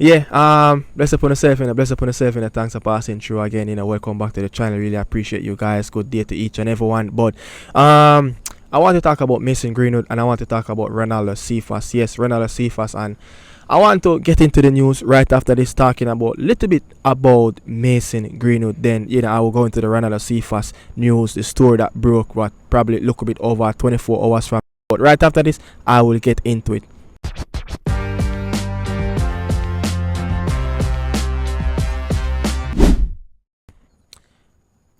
Bless upon yourself, bless upon yourself, thanks for passing through again, welcome back to the channel. Really appreciate you guys. Good day to each and everyone. But I want to talk about Mason Greenwood, and I want to talk about Ronaldo Cephas. Yes, Ronaldo Cephas, and I want to get into the news right after this, talking about little bit about Mason Greenwood. Then I will go into the Ronaldo Cephas news, the story that broke what probably look a bit over 24 hours from. But right after this, I will get into it.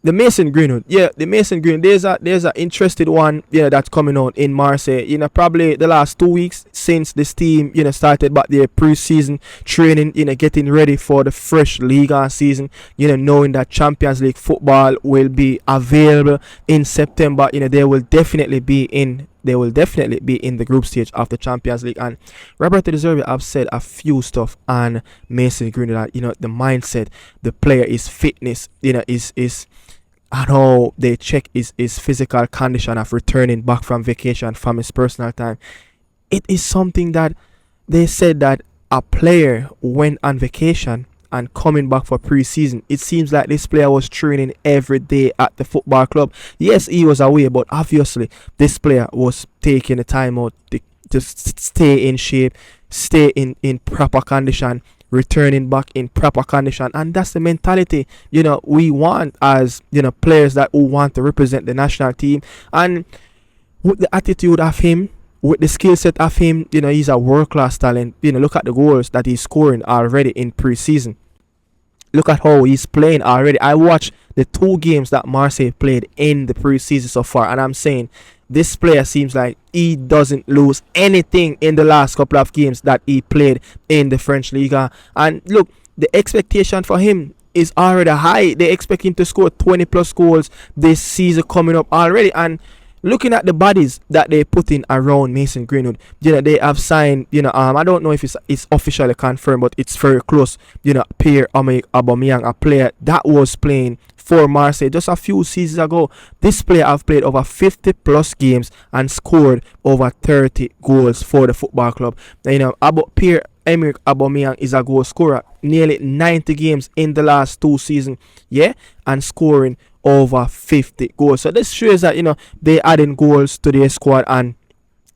The Mason Greenwood, the Mason Greenwood. There's a interested one, that's coming out in Marseille. Probably the last 2 weeks since this team, started back their pre-season training, getting ready for the fresh Liga season. Knowing that Champions League football will be available in September. They will definitely be in the group stage of the Champions League. And Roberto ZERBI have said a few stuff on Mason Greenwood. The mindset, the player, is fitness, is and how they check his physical condition of returning back from vacation, from his personal time. It is something that they said that a player went on vacation and coming back for pre-season. It seems like this player was training every day at the football club. Yes, he was away, but obviously this player was taking the time out to stay in shape, stay in proper condition, returning back in proper condition. And that's the mentality we want as players that who want to represent the national team. And with the attitude of him, with the skill set of him, he's a world-class talent. Look at the goals that he's scoring already in pre-season. Look at how he's playing already. I watched the 2 games that Marseille played in the pre-season so far, and I'm saying this player seems like he doesn't lose anything in the last couple of games that he played in the French Liga. And look, the expectation for him is already high. They expect him to score 20 plus goals this season coming up already. And looking at the bodies that they put in around Mason Greenwood, they have signed, I don't know if it's officially confirmed, but it's very close. Pierre-Emerick Aubameyang, a player that was playing for Marseille just a few seasons ago. This player have played over 50 plus games and scored over 30 goals for the football club. Pierre-Emerick Aubameyang is a goal scorer, nearly 90 games in the last 2 seasons, and scoring over 50 goals. So this shows that they adding goals to their squad. And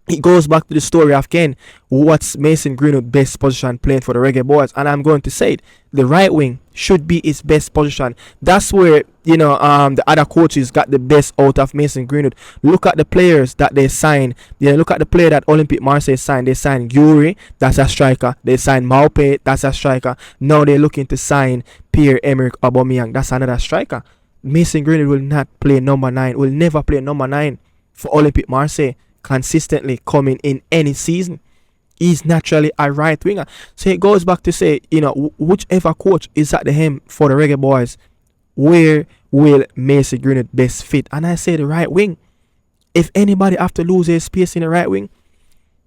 it goes back to the story of Ken, what's Mason Greenwood's best position playing for the Reggae Boys. And I'm going to say it, the right wing should be his best position. That's where the other coaches got the best out of Mason Greenwood. Look at the players that they signed. Look at the player that Olympique Marseille signed. They signed Yuri, that's a striker. They signed Maupe, that's a striker. Now they're looking to sign Pierre-Emerick Aubameyang, that's another striker. Mason Greenwood will not play number 9, will never play number 9 for Olympique Marseille consistently coming in any season. He's naturally a right winger. So it goes back to say, whichever coach is at the helm for the Reggae Boys, where will Mason Greenwood best fit? And I say the right wing. If anybody have to lose their space in the right wing,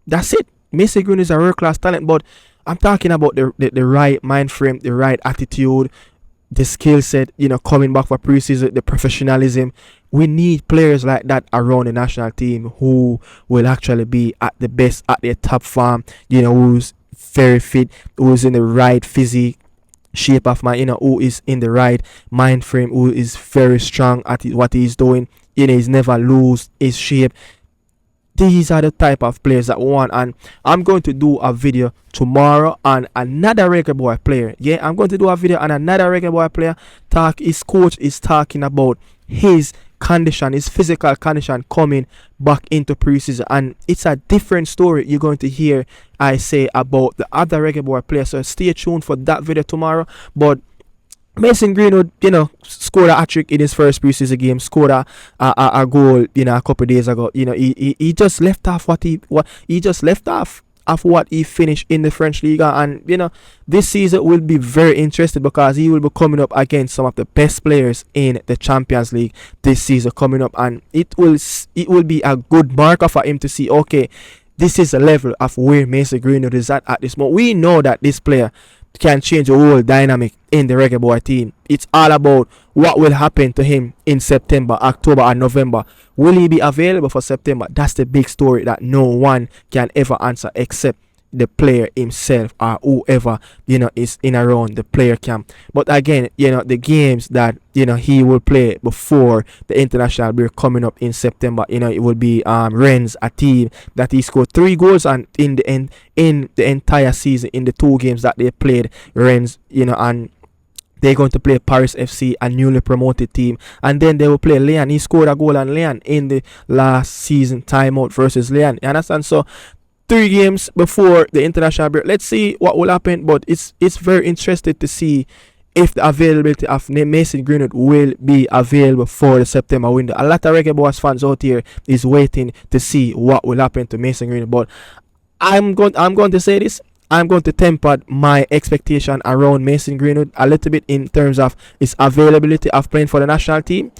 that's it. Mason Greenwood is a world-class talent, but I'm talking about the right mind frame, the right attitude, the skill set, coming back for preseason, the professionalism. We need players like that around the national team who will actually be at the best, at their top form, who's very fit, who's in the right physique, shape of mind, who is in the right mind frame, who is very strong at what he's doing, he's never lose his shape. These are the type of players that we want. And I'm going to do a video tomorrow on another Reggae Boy player. I'm going to do a video on another Reggae Boy player. His coach is talking about his condition, his physical condition coming back into preseason. And it's a different story you're going to hear I say about the other Reggae Boy player. So stay tuned for that video tomorrow. But Mason Greenwood, scored a hat-trick in his first preseason game, scored a goal, a couple of days ago. He just left off what he just left off of what he finished in the French Liga. And this season will be very interesting because he will be coming up against some of the best players in the Champions League this season coming up, and it will be a good marker for him to see, okay, this is the level of where Mason Greenwood is at this moment. We know that this player can change the whole dynamic in the Reggae Boy team. It's all about what will happen to him in September, October and November. Will he be available for September? That's the big story that no one can ever answer except the player himself or whoever, is in around the player camp. But again, the games that, he will play before the international break coming up in September, it will be Rennes, a team that he scored 3 goals and in the entire season in the 2 games that they played. Rennes, and they're going to play Paris FC, a newly promoted team, and then they will play Lyon. He scored a goal on Lyon in the last season timeout versus Lyon. You understand? So 3 games before the international break. Let's see what will happen, but it's very interesting to see if the availability of Mason Greenwood will be available for the September window. A lot of Reggae Boys fans out here is waiting to see what will happen to Mason Greenwood. But I'm going to say this. I'm going to temper my expectation around Mason Greenwood a little bit in terms of his availability of playing for the national team.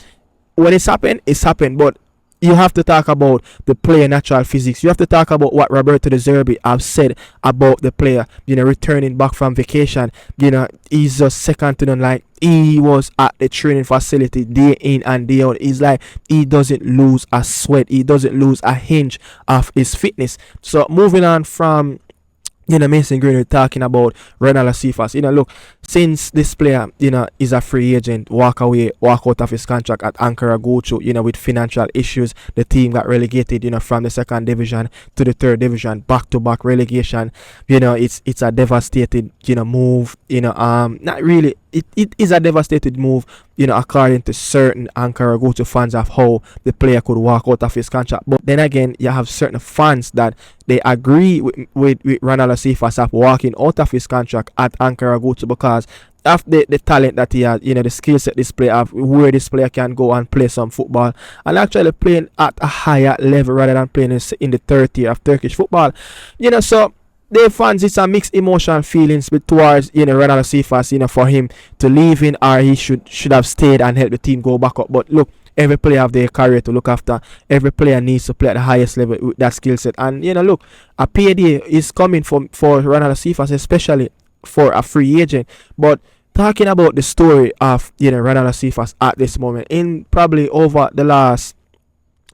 When it's happened, but you have to talk about the player natural physics. You have to talk about what Roberto ZERBI have said about the player, returning back from vacation. He's just second to none. Like, he was at the training facility day in and day out. It's like he doesn't lose a sweat. He doesn't lose a hinge of his fitness. So moving on from Mason Greenwood, talking about Ronaldo Cephas. Look, since this player, is a free agent, walk out of his contract at Ankara Gucu, with financial issues, the team got relegated, from the 2nd division to the 3rd division, back-to-back relegation. It's a devastated, move, not really. It is a devastated move, according to certain Ankara Gucu fans of how the player could walk out of his contract. But then again, you have certain fans that they agree with Ronaldo Cephas of walking out of his contract at Ankara Gucu because of the talent that he has, the skill set this player have, where this player can go and play some football and actually playing at a higher level rather than playing in the 3rd tier of Turkish football. So the fans, it's a mixed emotional feelings towards Ronaldo Cephas, for him to leave in, or he should have stayed and helped the team go back up. But look, every player have their career to look after. Every player needs to play at the highest level with that skill set. And look, a payday is coming for Ronaldo Cephas, especially for a free agent. But talking about the story of Ronaldo Cephas at this moment, in probably over the last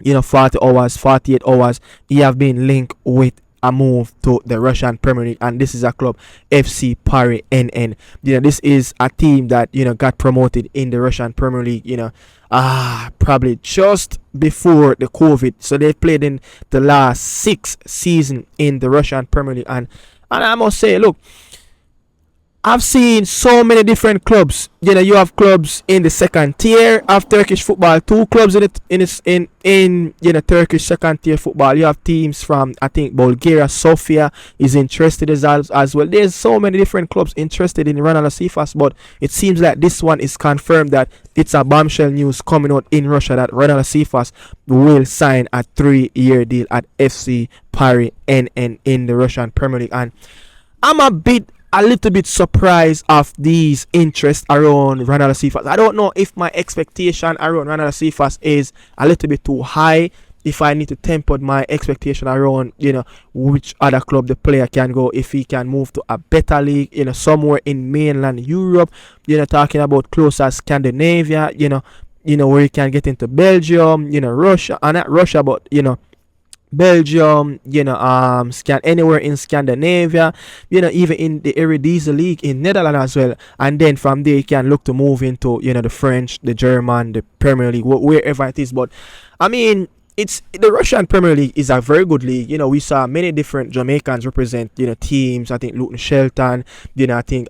40 hours, 48 hours, he have been linked with a move to the Russian Premier League, and this is a club, FC Paris NN. This is a team that got promoted in the Russian Premier League, probably just before the COVID. So they played in the last 6 seasons in the Russian Premier League, and I must say, look, I've seen so many different clubs. You have clubs in the 2nd tier of Turkish football. 2 clubs in Turkish 2nd tier football. You have teams from, I think, Bulgaria. Sofia is interested as well. There's so many different clubs interested in Ronaldo Cephas, but it seems like this one is confirmed that it's a bombshell news coming out in Russia that Ronaldo Cephas will sign a 3-year deal at FC Paris NN in the Russian Premier League, and I'm a little bit surprised of these interests around Ronaldo Cephas. I don't know if my expectation around Ronaldo Cephas is a little bit too high. If I need to temper my expectation around, which other club the player can go, if he can move to a better league, somewhere in mainland Europe, talking about closer Scandinavia, where you can get into Belgium, Russia, not Russia, but, Belgium, anywhere in Scandinavia, even in the Eredivisie League in Netherlands as well. And then from there you can look to move into, the French, the German, the Premier League, wherever it is. But I mean, it's the Russian Premier League is a very good league. We saw many different Jamaicans represent, teams. I think Luton Shelton, I think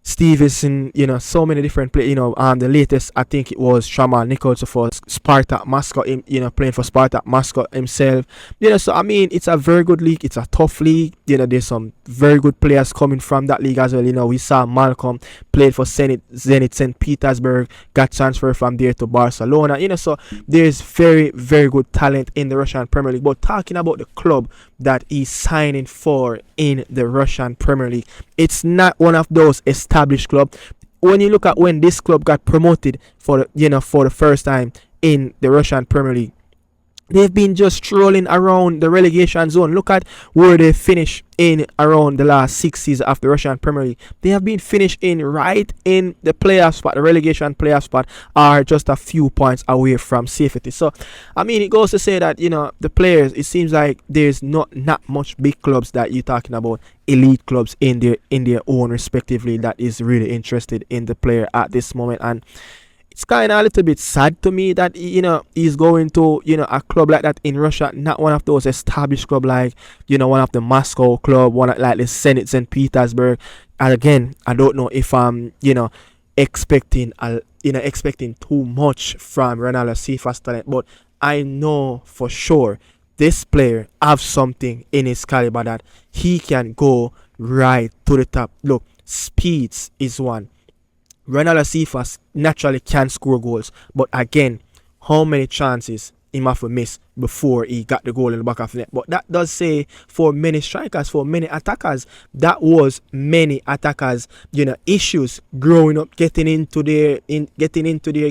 Stevenson, so many different players, the latest, I think it was Shaman Nichols for Spartak Moscow, playing for Spartak Moscow himself, so I mean, it's a very good league, it's a tough league, there's some very good players coming from that league as well. We saw Malcolm played for Zenit St. Petersburg, got transferred from there to Barcelona, so there's very, very good talent in the Russian Premier League. But talking about the club that he's signing for in the Russian Premier League, it's not one of those established clubs. When you look at when this club got promoted for the first time in the Russian Premier League, they've been just strolling around the relegation zone. Look at where they finish in around the last 6 seasons of the Russian Premier League. They have been finished in right in the playoff spot, the relegation playoff spot, are just a few points away from safety. So, I mean, it goes to say that, the players, it seems like there's not much big clubs that you're talking about, elite clubs in their own respectively, that is really interested in the player at this moment. And it's kind of a little bit sad to me that he's going to a club like that in Russia, not one of those established club like one of the Moscow club, one like the St. Petersburg. And again, I don't know if I'm expecting too much from Ronaldo Cephas talent, but I know for sure this player have something in his caliber that he can go right to the top. Look, speeds is one. Ronaldo Cephas naturally can score goals, but again, how many chances he must have missed before he got the goal in the back of the net? But that does say for many strikers, for many attackers, that was many attackers, issues growing up, getting into their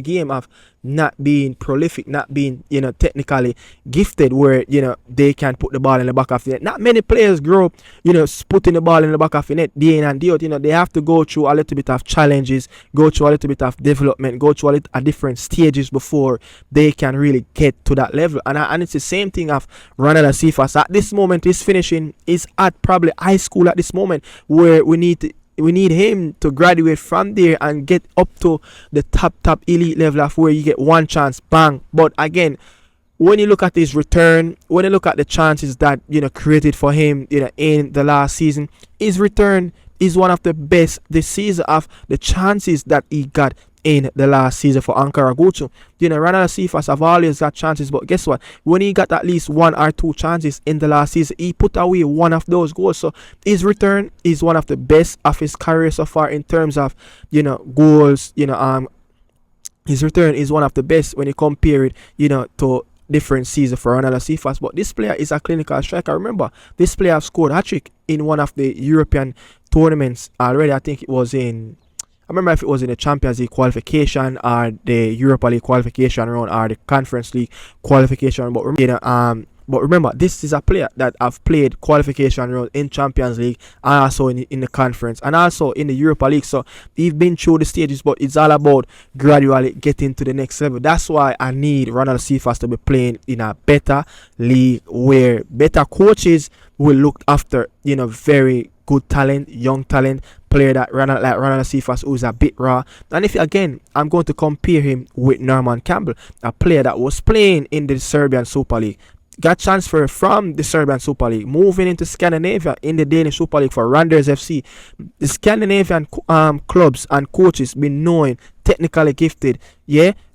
game of not being prolific, not being technically gifted, where they can put the ball in the back of the net. Not many players grow up putting the ball in the back of the net day in and day out. They have to go through a little bit of challenges, go through a little bit of development, go through a different stages before they can really get to that level. And it's the same thing of Ronaldo Cephas. At this moment, he's finishing, is at probably high school at this moment, where we need him to graduate from there and get up to the top elite level of where you get one chance, bang. But again, when you look at his return, when you look at the chances that created for him in the last season, his return is one of the best this season of the chances that he got in the last season for Ankara Gucu. Ronaldo Cephas have always got chances, but guess what? When he got at least 1 or 2 chances in the last season, he put away one of those goals. So his return is one of the best of his career so far in terms of goals. His return is one of the best when you compare it to different season for Ronaldo Cephas. But this player is a clinical striker. Remember, this player have scored hat-trick in one of the European tournaments already. I think it was in, I remember if it was in the Champions League qualification or the Europa League qualification round or the Conference League qualification. But remember, this is a player that have played qualification round in Champions League and also in the conference and also in the Europa League. So he's been through the stages, but it's all about gradually getting to the next level. That's why I need Ronaldo Cephas to be playing in a better league where better coaches will look after very good talent, young talent, player that Ronaldo Cephas, who's a bit raw. And if again, I'm going to compare him with Norman Campbell, a player that was playing in the Serbian Super League, got transferred from the Serbian Super League, moving into Scandinavia in the Danish Super League for Randers FC. The Scandinavian clubs and coaches been knowing, technically gifted,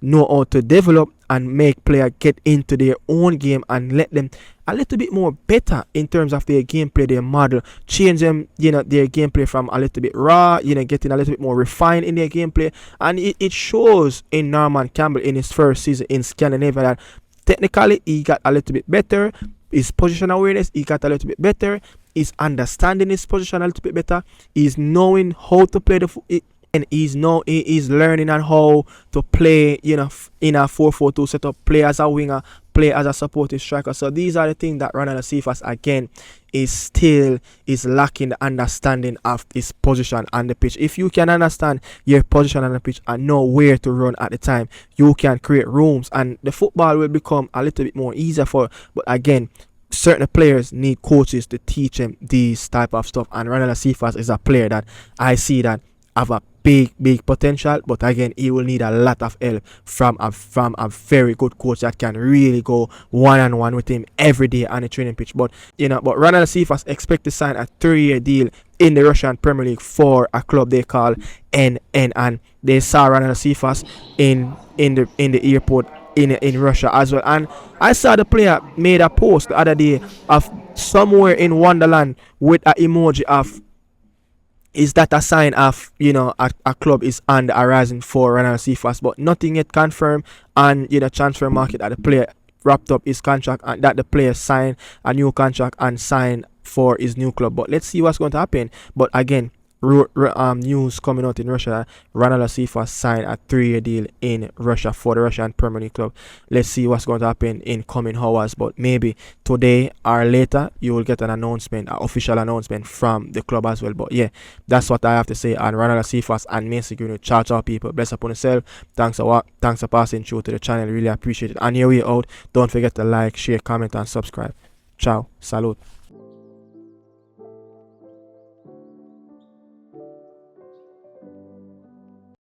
know how to develop and make players get into their own game and let them a little bit more better in terms of their gameplay, their model, change them, their gameplay from a little bit raw, getting a little bit more refined in their gameplay. And it shows in Norman Campbell in his first season in Scandinavia that technically he got a little bit better. His position awareness, he got a little bit better. He's understanding his position a little bit better. He's knowing how to play and he is learning on how to play, in a 4-4-2 setup, play as a winger, play as a supportive striker. So these are the things that Ronaldo Cephas again is lacking the understanding of his position on the pitch. If you can understand your position on the pitch and know where to run at the time, you can create rooms and the football will become a little bit more easier for. But again, certain players need coaches to teach them these type of stuff, and Ronaldo Cephas is a player that I see that have a big potential, but again, he will need a lot of help from a very good coach that can really go one-on-one with him every day on the training pitch. But Ronaldo Cephas expect to sign a 3-year deal in the Russian Premier League for a club they call NN, and they saw Ronaldo Cephas in the airport in Russia as well. And I saw the player made a post the other day of somewhere in Wonderland with an emoji of, is that a sign of a club is on the horizon for Ronaldo Cephas, but nothing yet confirmed on transfer market that the player wrapped up his contract and that the player signed a new contract and signed for his new club. But let's see what's going to happen. But again, news coming out in Russia. Ronaldo Cephas signed a 3-year deal in Russia for the Russian Premier League club. Let's see what's going to happen in coming hours, but maybe today or later you will get an announcement, an official announcement from the club as well. But yeah, that's what I have to say on Ronaldo Cephas and Mason Greenwood. Ciao, ciao, people. Bless upon yourself. Thanks for passing through to the channel. Really appreciate it. And here we out. Don't forget to like, share, comment, and subscribe. Ciao. Salute.